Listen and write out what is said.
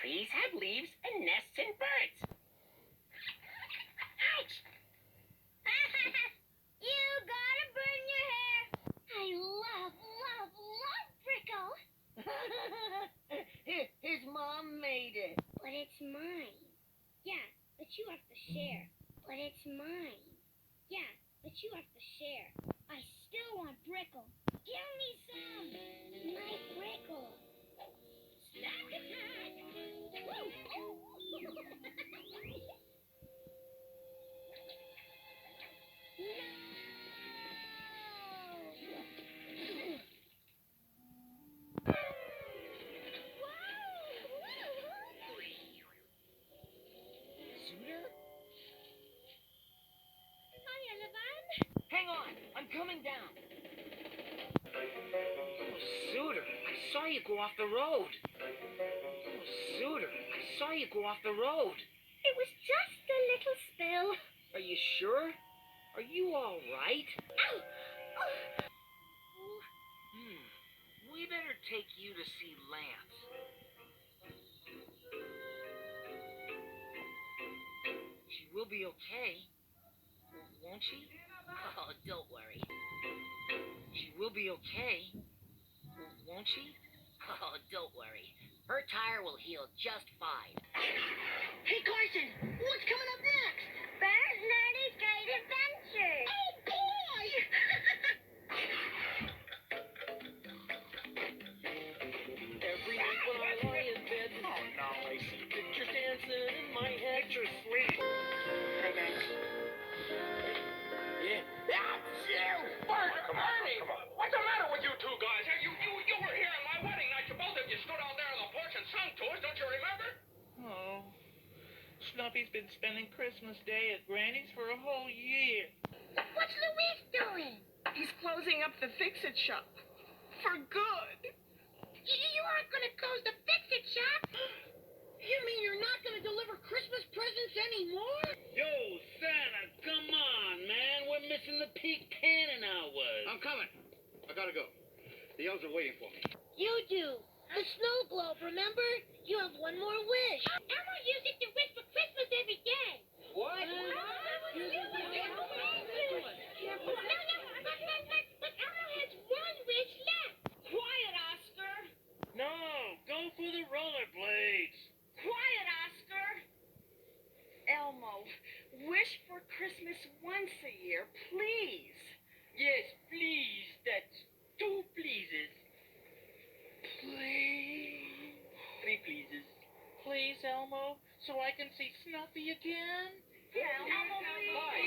Trees have leaves and nests and birds. Ouch! You gotta burn your hair. I love brickle. His mom made it. But it's mine. Yeah, but you have to share. But it's mine. Yeah, but you have to share. I still want brickle. Give me some. My brickle. Snack attack! Zooter? Hiya, Levan. Hang on, I'm coming down. Oh, Zooter, I saw you go off the road. Oh, Zooter, I saw you go off the road. It was just a little spill. Are you sure? Are you all right? Ow! We better take you to see Lance. She will be okay, won't she? Oh, don't worry. She will be okay, won't she? Oh, don't worry. Her tire will heal just fine. Hey, Carson, what's coming up next? Bert and Ernie's Great Adventure. Oh, boy! Every night when I lie in bed, oh no, I see pictures dancing in my head. Pictures, sweet. Hey, guys. Yeah. That's you! Bert, Ernie! What's the matter with you two guys? You were here on my wedding night. You both of you stood out there on the porch and sung to us. Don't you remember? Oh, Snuffy's been spending Christmas Day at Granny's for a whole year. What's Luis doing? He's closing up the Fix-It shop. For good. You aren't going to close the Fix-It shop? You mean you're not going to deliver Christmas presents anymore? Yo, Santa, come on, man. We're missing the peak cannon hours. I'm coming. I gotta go. The elves are waiting for me. You do. The snow globe, remember? You have one more wish. Elmo used it to wish for Christmas every day. What? No, but Elmo has one wish left. Quiet, Oscar. No, go for the rollerblades. Quiet, Oscar. Elmo, wish for Christmas once a year, please. Yes, please. That's 2 pleases. Please. 3 pleases. Please, Elmo, so I can see Snuffy again? Yeah, Elmo, please. Hi,